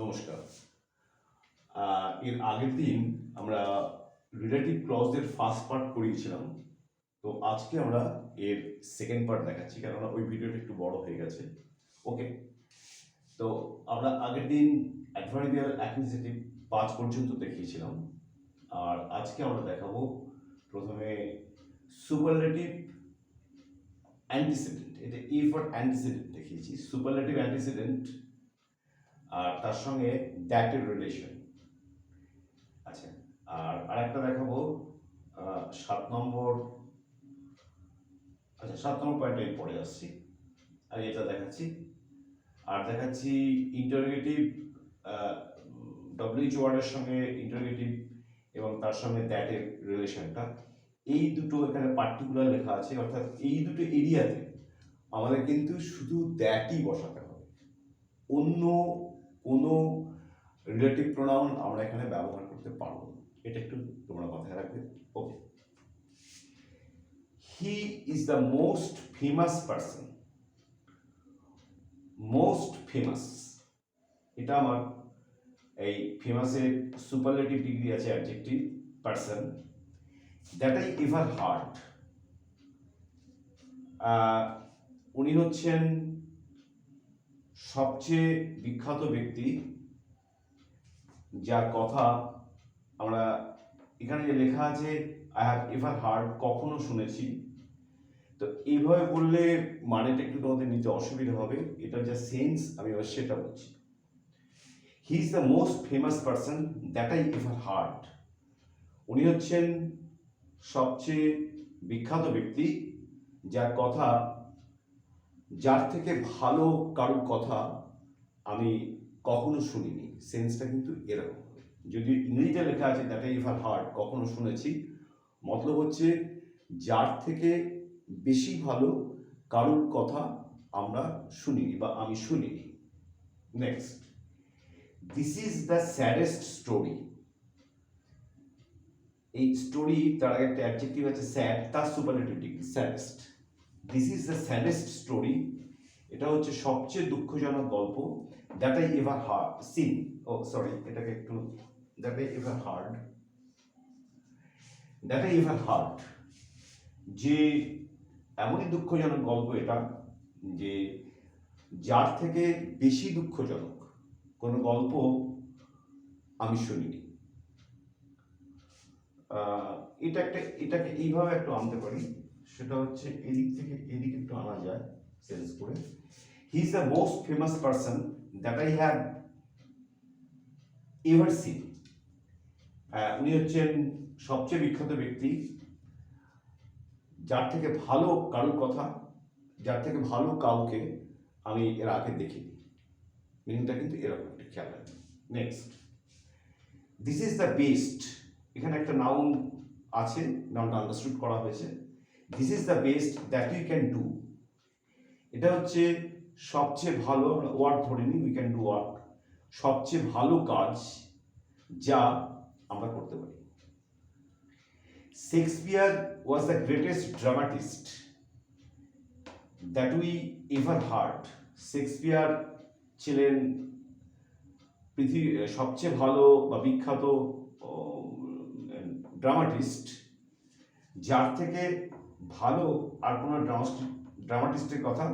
নমস্কার। এর আগের দিন আমরা রিলেটিভ ক্লজের ফার্স্ট পার্ট করিয়েছিলাম। তো আজকে আমরা এর সেকেন্ড পার্ট দেখাচ্ছি, কেননা ওই ভিডিওটা একটু বড় হয়ে গেছে। ওকে, তো আমরা আগের দিন অ্যাডভার্বিয়াল অ্যাকুজিটিভ 5 পর্যন্ত দেখিয়েছিলাম, আর আজকে আমরা দেখাবো প্রথমে সুপারলেটিভ অ্যান্টিসিডেন্ট। এটা ই ফর অ্যান্টিসিডেন্ট দেখিয়েছি, সুপারলেটিভ অ্যান্টিসিডেন্ট আর তার সঙ্গে দ্যাটের রিলেশন। আচ্ছা, আর আরেকটা দেখাবো 7 নম্বর। আচ্ছা, 7 নম্বর পয়েন্টে পড়ে আসছি, আর এটা দেখাচ্ছি। আর দেখাচ্ছি ইন্টারোগেটিভ ডব্লিউএইচ ওয়ার্ডের সঙ্গে ইন্টারোগেটিভ এবং তার সঙ্গে দ্যাটের রিলেশনটা। এই দুটো এখানে পার্টিকুলার লেখা আছে, অর্থাৎ এই দুটো এরিয়াতে আমাদের কিন্তু শুধু দ্যাটই বসাতে হবে, অন্য কোনো রিলেটিভ প্রোনাউন আমরা এখানে ব্যবহার করতে পারবো না। এটা একটু তোমরা মাথায় রাখবে। Okay, he is the most famous person. Most famous, এটা আমার এই ফেমাসের সুপারলেটিভ ডিগ্রি আছে adjective person, that I ever heard. উনি হচ্ছেন সবচেয়ে বিখ্যাত ব্যক্তি যার কথা আমরা এখানে যে লেখা আছে আই হ্যাভ এভার হার্ড, কখনো শুনেছি। তো এইভাবে বললে মানেটা একটু তোমাদের নিতে অসুবিধা হবে, এটার যা সেন্স আমি এবার সেটা বলছি। হি is the most famous person that I ever heard. উনি হচ্ছেন সবচেয়ে বিখ্যাত ব্যক্তি যার থেকে ভালো কারোর কথা আমি কখনো শুনিনি। সেন্সটা কিন্তু এরকম, যদি ইংরেজিতে লেখা আছে দ্যাট আই এভার হার্ড, কখনো শুনেছি, মতলব হচ্ছে যার থেকে বেশি ভালো কারোর কথা আমরা শুনিনি বা আমি শুনিনি। Next, this is the saddest story. এই স্টোরি তার আগে একটা অ্যাডজেক্টিভ আছে স্যাড, তার superlative degree saddest. This is the saddest story, এটা হচ্ছে সবচেয়ে দুঃখজনক গল্প। That I ever heard seen, oh sorry, এটাকে একটু that I ever heard, that I ever heard, যে এমনই দুঃখজনক গল্প এটা যে যার থেকে বেশি দুঃখজনক কোনো গল্প আমি শুনিনি। এটাকে এইভাবে একটু আনতে পারি, সেটা হচ্ছে এদিক থেকে এদিকে একটু আনা যায় সেন্স করে। হি is the most famous person that I have ever seen. উনি হচ্ছেন সবচেয়ে বিখ্যাত ব্যক্তি যার থেকে ভালো কারোর কথা, যার থেকে ভালো কাউকে আমি এর আগে দেখিনি। মিনিংটা কিন্তু এরকম একটা খেয়াল রাখবেন। Next, this is the best. এখানে একটা নাউন আছে, নাউনটা আন্ডারস্টুড করা হয়েছে। This is the best that we can do. এটা হচ্ছে সবচেয়ে ভালো, ওয়ার্ড ধরে নিই, উই ক্যান ডু ওয়ার্ক, সবচেয়ে ভালো কাজ যা আমরা করতে পারি। Shakespeare was the greatest dramatist that we ever hard. Shakespeare ছিলেন পৃথিবীর সবচেয়ে ভালো বা বিখ্যাত ড্রামাটিস্ট, যার থেকে ভালো আর কোনো ড্রামাটিস্টের কথা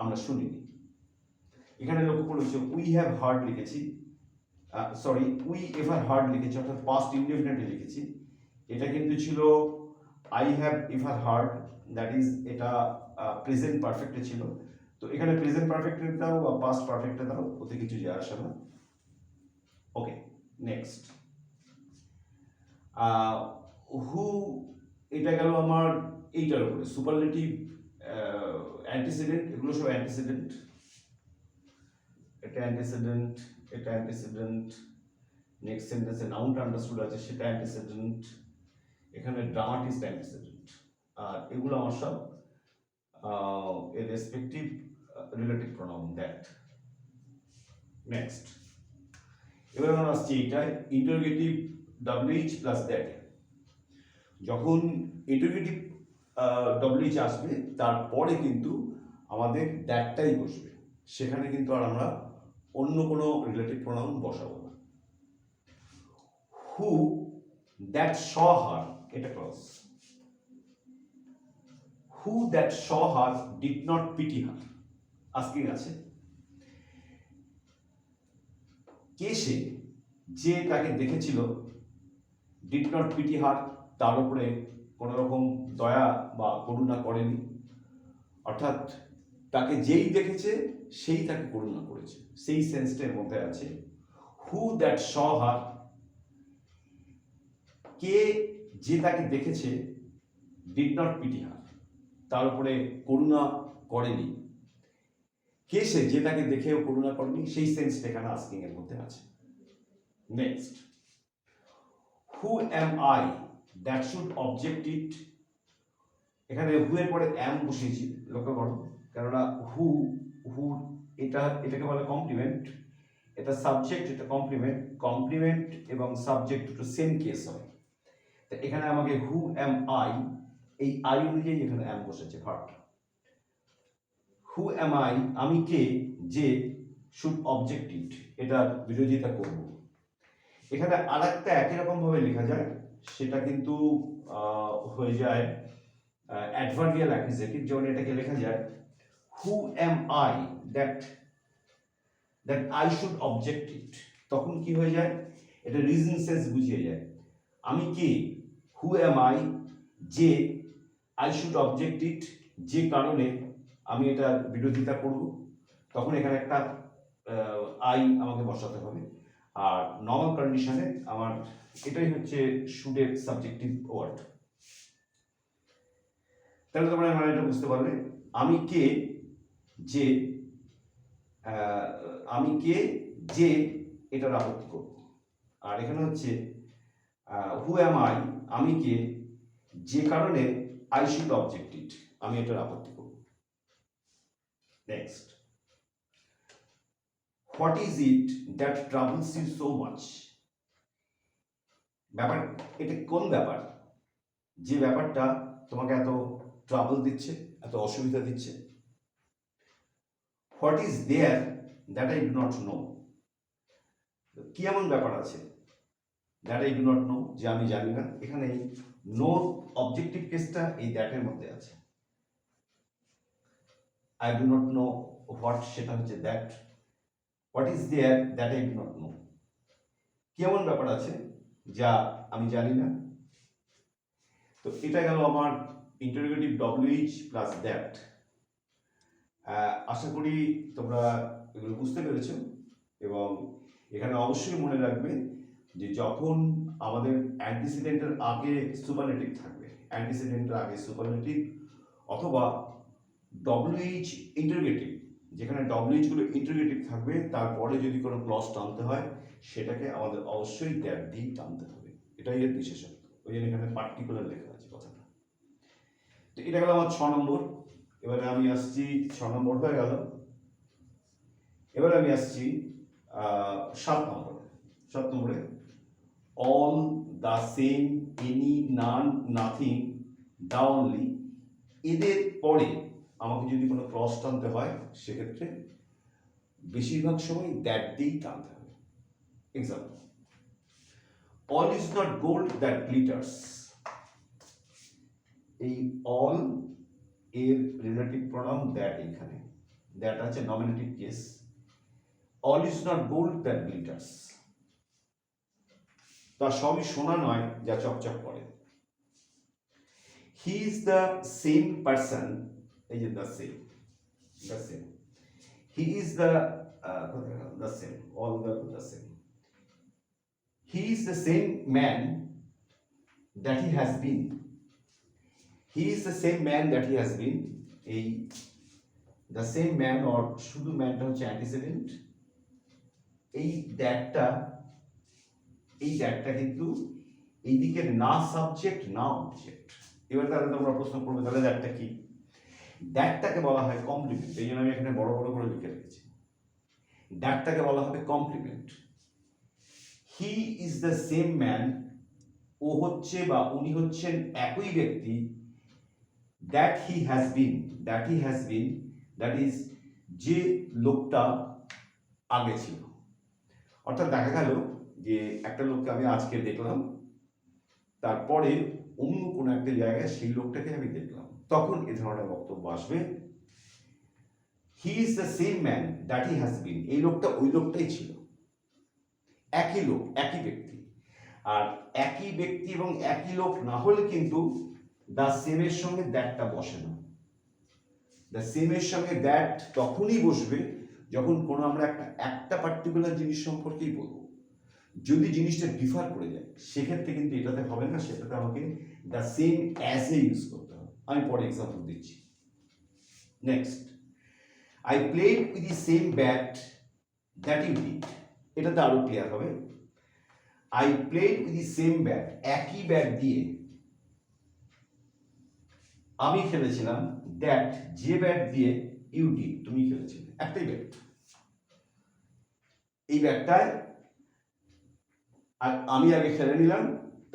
আমরা শুনিনি। এখানে লক্ষ্য করেছি উই হ্যাভ হার্ড লিখেছি, সরি উই এভার হার্ড লিখেছি, অর্থাৎ পাস্ট ইনডেফিনিটে লিখেছি। এটা কিন্তু ছিল I have ever heard, that is এটা প্রেজেন্ট পারফেক্টে ছিল। তো এখানে প্রেজেন্ট পারফেক্টে দাও বা পাস্ট পারফেক্টে দাও, ওতে কিছু যায় আসে না। ওকে, নেক্সট, হু, এটা গেল আমার এইটার উপরে সুপারলেটিভ অ্যান্টিসিডেন্ট, এগুলো সব অ্যান্টিসিডেন্ট। এটা অ্যান্টিসিডেন্ট, এটা অ্যান্টিসিডেন্ট। নেক্সট সেন্টেন্সে নাউনটা আন্ডারস্টুড আছে, সেটা অ্যান্টিসিডেন্ট। এখানে ড্রামাটিস্ট অ্যান্টিসিডেন্ট, আর এগুলো আমার সব এর respective relative pronoun that. Next, এবার আমরা আসছি এইটায় ইন্টারোগেটিভ ডব্লিউএইচ প্লাস দ্যাট। যখন ইন্টারোগেটিভ ডব্লিউএইচ আসবে তারপরে কিন্তু আমাদের দ্যাটটাই বসবে, সেখানে কিন্তু আর আমরা অন্য কোনো রিলেটিভ প্রোনাউন বসাবো না। হু দ্যাট শ হার, এটা clause. Who that saw her did not pity her, asking আছে। কে সে যে তাকে দেখেছিল, ডিড নট পিটি হার, তার উপরে কোনো রকম দয়া বা করুণা করেনি, অর্থাৎ তাকে যেই দেখেছে সেই তাকে করুণা করেছে, সেই সেন্সটার মধ্যে আছে। হু দ্যাট শ হার, কে যে তাকে দেখেছে, ডিড নট পিটি হার, তার উপরে করুণা করেনি। কে সে যে তাকে দেখেও করুণা করেনি, সেই সেন্সটা এখানে আস্কিং এর মধ্যে আছে। Next, who am I that should object ইট, এখানে হু এর পরে অ্যাম বসিয়েছি, লক্ষ্য করো, কেননা হু হু এটাকে বলে কমপ্লিমেন্ট, এটা সাবজেক্ট, এটা কমপ্লিমেন্ট, কমপ্লিমেন্ট এবং সাবজেক্ট দুটো সেম কেস হয়। তো এখানে আমাকে হু অ্যাম আই, এই আই অনুযায়ী এখানে অ্যাম বসেছে ভার্ব। হু অ্যাম আই, আমি কে যে শুড অবজেক্ট ইট, এটার বিরোধিতা করব। এখানে আর একটা একই রকম ভাবে লেখা যায়, সেটা কিন্তু হয়ে যায় অ্যাডভার্বিয়াল অ্যাকুজেটিভ, যেমন এটাকে লেখা যায় who am I that I should object it, তখন কি হয়ে যায়, এটা রিজন সেন্স বুঝিয়ে যায়। আমি কে, হু অ্যাম আই, যে আই শুড অবজেক্ট ইট, যে কারণে আমি এটার বিরোধিতা করব, তখন এখানে একটা আই আমাকে বসাতে হবে। আর নর্মাল কন্ডিশনে আমার এটাই হচ্ছে শুডের সাবজেক্টিভ ওয়ার্ড। তাহলে তোমরা মানে এটা বুঝতে পারলে, আমি কে যে এটার আপত্তি করব। আর এখানে হচ্ছে হু অ্যাম আই, আমি কে যে কারণে আই শুড অবজেক্ট ইট, আমি এটার আপত্তি করব। Next, what is it that troubles you so much, ব্যাপার, এটা কোন ব্যাপার যে ব্যাপারটা তোমাকে এত ট্রাভেল দিচ্ছে, এত অসুবিধা দিচ্ছে। What is there that I do not know, কি এমন ব্যাপার আছে, that I do not know, যে আমি জানি না। এখানে নো অবজেক্টিভ কেসটা এই দ্যাটের মধ্যে আছে। I do not know what, সেটা হচ্ছে that. What is there that I do not know, কি এমন ব্যাপার আছে যা আমি জানি না। তো এটা গেল আমার ইন্টারোগেটিভ ডব্লিউএইচ প্লাস দ্যাট। আশা করি তোমরা এগুলো বুঝতে পেরেছো, এবং এখানে অবশ্যই মনে রাখবে যে যখন আমাদের অ্যান্টিসিডেন্টের আগে সুপারলেটিভ থাকবে, অ্যান্টিসিডেন্টের আগে সুপারলেটিভ, অথবা ডব্লিউএইচ ইন্টারোগেটিভ, যেখানে ডব্লিউএইচ গুলো ইন্টারোগেটিভ থাকবে, তারপরে যদি কোনো ক্লজ টানতে হয় সেটাকে আমাদের অবশ্যই দ্যাট দিয়ে টানতে হবে, এটাই এর বিশেষত্ব। ওই জন্য এখানে পার্টিকুলার লেখা আছে কথাটা। তো এটা গেল আমার 6 নম্বর। এবারে আমি আসছি, 6 নম্বর হয়ে গেল। এবারে আমি আসছি 7 নম্বরে। 7 নম্বরে all, the same, any, none, nothing, the only, এদের পরে আমাকে যদি কোনো ক্লজ টানতে হয় সেক্ষেত্রে বেশিরভাগ সময় দ্যাট দিয়েই টানতে হবে। Example, all is not gold that glitters, এই অল এর রিলেটিভ প্রোনাউন দ্যাট, এখানে দ্যাট আছে nominative case. All is not gold that glitters, তা সবই সোনা নয় যা চকচক করে। হি ইজ দ্য সেম পারসন, এই যে the same, he is the same, all the same. He is the same man that he has bin, he is the same man that he has বিন, এই দ্য সেম ম্যান অর শুধু ম্যানটা হচ্ছে antecedent. এই দ্যাটটা কিন্তু এই দিকের না subject না object. এবার তাহলে তোমরা প্রশ্ন করবে, তাহলে দ্যাটটা কি? দ্যাটটাকে বলা হয় কমপ্লিমেন্ট, এই জন্য আমি এখানে বড় বড় করে লিখে রেখেছি। দ্যাটটাকে বলা হবে complement. He is the same man, ও হচ্ছে বা উনি হচ্ছেন একই ব্যক্তি, that he has been, that is যে লোকটা আগে ছিল। অর্থাৎ দেখা গেল যে একটা লোককে আমি আজকে দেখলাম, তারপরে অন্য কোনো একটা জায়গায় সেই লোকটাকে আমি দেখলাম, তখন এ ধরনের বক্তব্য আসবে, হি is the same man that he has বিন। এই লোকটা ওই লোকটাই ছিল, একই লোক, একই ব্যক্তি। আর একই ব্যক্তি এবং একই লোক না হলে কিন্তু দ্য সেমের সঙ্গে দ্যাটটা বসে না। দ্য সেমের সঙ্গে দ্যাট তখনই বসবে যখন কোনো আমরা একটা পার্টিকুলার জিনিস সম্পর্কেই বলবো। যদি জিনিসটা ডিফার করে যায় সেক্ষেত্রে কিন্তু এটাতে হবে না, সেটাতে আমাকে the same as a use করতে হবে। আমি পরে এক্সাম্পল দিচ্ছি। Next, I played with the same bat that you did. এটাতে আরো ক্লিয়ার হবে। I played with the same bat, একই ব্যাট দিয়ে আমি খেলেছিলাম, দ্যাট যে ব্যাট দিয়ে ইউ ডিড তুমি খেলেছিলে, একটাই ব্যাট। এই ব্যাটটায় আমি আগে খেলে নিলাম,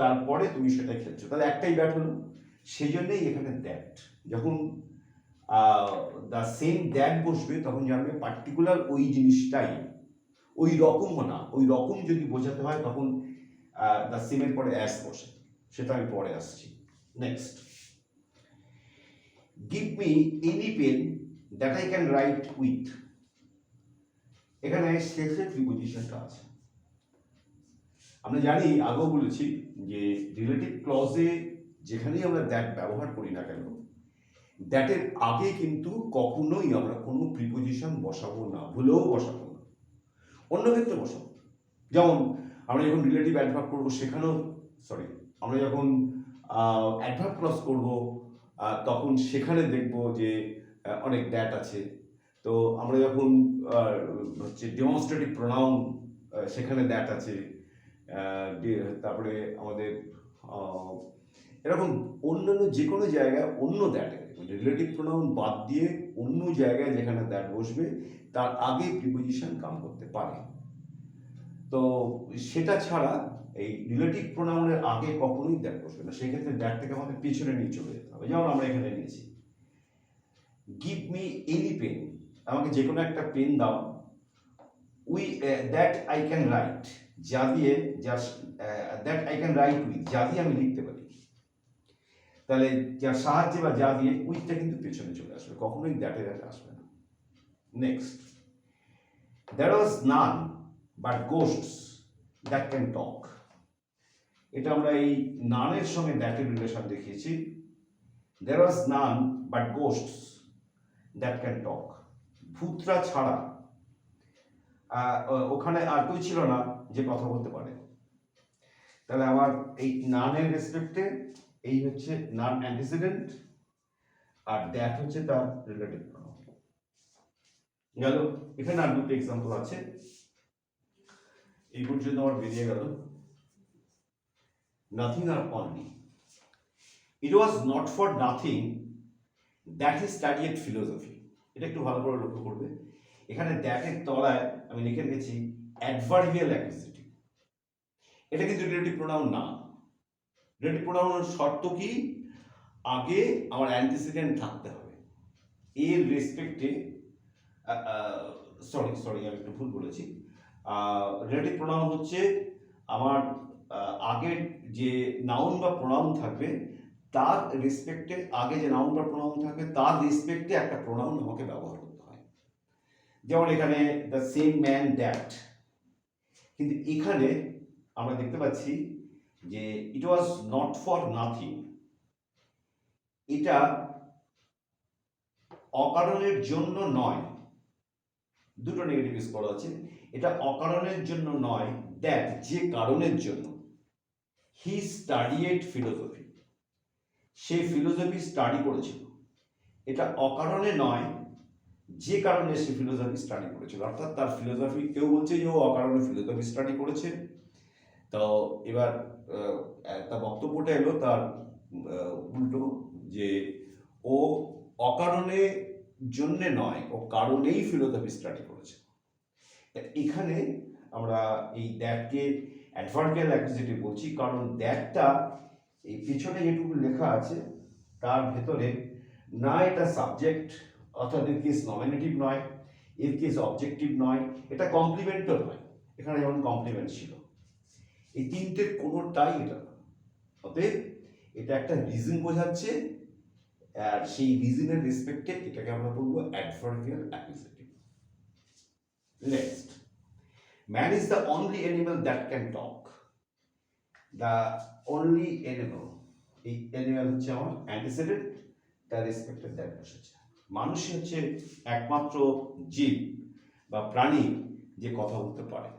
তারপরে তুমি সেটা খেলছো, তাহলে একটাই ব্যাট হলো। সেই জন্যই এখানে দ্যাট, যখন দ্য সেম দ্যাট বসবে তখন জানবে পার্টিকুলার ওই জিনিসটাই, ওই রকম না, ওই রকম যদি বোঝাতে হয় তখন দ্য সেমের পরে অ্যাস বসে, সেটা আমি পরে আসছি। Next, give me any pen that I can write with. এখানে শেষের প্রিপোজিশনটা আছে। আমরা জানি, আগেও বলেছি যে রিলেটিভ ক্লজে যেখানেই আমরা দ্যাট ব্যবহার করি না কেন, দ্যাটের আগে কিন্তু কখনোই আমরা কোনো প্রিপোজিশন বসাবো না, ভুলেও বসাবো না। অন্য ক্ষেত্রে বসাবো, যেমন আমরা যখন রিলেটিভ অ্যাডভার্ব করবো সেখানেও, আমরা যখন অ্যাডভার্ব ক্লজ করবো তখন সেখানে দেখবো যে অনেক দ্যাট আছে। তো আমরা যখন হচ্ছে ডেমনস্ট্রেটিভ প্রোনাউন, সেখানে দ্যাট আছে। তারপরে আমাদের এরকম অন্যান্য যে কোনো জায়গায় অন্য দ্যাটে, রিলেটিভ প্রোনাউন বাদ দিয়ে অন্য জায়গায় যেখানে দ্যাট বসবে তার আগে প্রিপোজিশন কাম করতে পারে। তো সেটা ছাড়া এই রিলেটিভ প্রোনাউনের আগে কখনোই দ্যাট বসবে না, সেক্ষেত্রে দ্যাটটাকে আমাদের পিছনে নিয়ে চলে যেতে হবে। যেমন আমরা এখানে নিয়েছি, গিভ মি এনি পেন, আমাকে যে কোনো একটা পেন দাও, we that I can right, যা দিয়ে that I can write with, যা দিয়ে আমি লিখতে পারি। তাহলে যার সাহায্যে বা যা দিয়ে, উইথটা কিন্তু পেছনে চলে আসবে, কখনোই দ্যাটের আগে আসবে না। Next, there was none but ghosts that can talk। এটা আমরা এই নানের সঙ্গে দ্যাটের রিলেশন দেখিয়েছি। there was none but ghosts that can talk, ভূতরা ছাড়া ওখানে আর কেউ ছিল না যে কথা বলতে পারে। তাহলে আমার এই নানের রেসপেক্টে এই হচ্ছে নান অ্যান্টিসিডেন্ট, আর দ্যাট হচ্ছে তার রিলেটিভ প্রোনাউন। গেল, এখানে আর দুটো এক্সাম্পল আছে, এই পর্যন্ত আমার বেরিয়ে গেল। নাথিং আর only, it was not for nothing that he studied philosophy. এটা একটু ভালো করে লক্ষ্য করবে, এখানে দ্যাটের তলায় আমি লিখে রেখেছি অ্যাডভার্বিয়াল অ্যাকুজিটিভ। এটা কিন্তু রিলেটিভ প্রোনাউন না। রিলেটিভ প্রোনাউনের শর্ত কি, আগে আমার অ্যান্টিসিডেন্ট থাকতে হবে এর রেসপেক্টে। সরি আমি একটু ভুল বলেছি। রিলেটিভ প্রোনাউন হচ্ছে আমার আগের যে নাউন বা প্রোনাউন থাকবে তার রেসপেক্টে, আগে যে নাউন বা প্রোনাউন থাকবে তার রেসপেক্টে একটা প্রোনাউন আমাকে ব্যবহার করতে হয়। যেমন এখানে দ্য সেম ম্যান দ্যাট, কিন্তু এখানে আমরা দেখতে পাচ্ছি যে ইট ওয়াজ নট ফর নাথিং, এটা অকারণের জন্য নয়, দুটো নেগেটিভ ইউজ করা আছে। এটা অকারণের জন্য নয়, দ্যাট যে কারণের জন্য, হি স্টাডিড ফিলোসফি, সে ফিলোসফি স্টাডি করেছিল। এটা অকারণে নয়, যে কারণে সে ফিলোসফি স্টাডি করেছিল, অর্থাৎ তার ফিলোসফি, কেউ বলছে যে ও অকারণে ফিলোসফি স্টাডি করেছে। তো এবার তার বক্তব্যটা এলো তার উল্টো, যে ও অকারণে জন্যে নয়, ও কারণেই ফিলোসফি স্টাডি করেছে। এখানে আমরা এই দ্যাটকে অ্যাডভার্বিয়াল অ্যাকুজিটিভ বলছি, কারণ দ্যাটটা এই পিছনে যেটুকু লেখা আছে তার ভেতরে না এটা সাবজেক্ট অর্থাৎ কেস নমিনেটিভ নয়, এর কেস অবজেক্টিভ নয়, এটা কমপ্লিমেন্টও নয়, এখানে যেমন কমপ্লিমেন্ট ছিল, এই তিনটের কোনোটাই এটা না। অতএব এটা একটা রিজন বোঝাচ্ছে, আর সেই রিজনের রেসপেক্টে এটাকে আমরা বলবো adverbial accusative. Next, man is the only animal that can talk. The only animal, এই অ্যানিমাল হচ্ছে আমার অ্যান্টিসিডেন্ট, তার রেসপেক্টে দ্যাট বসেছে। মানুষই হচ্ছে একমাত্র জীব বা প্রাণী যে কথা বলতে পারে।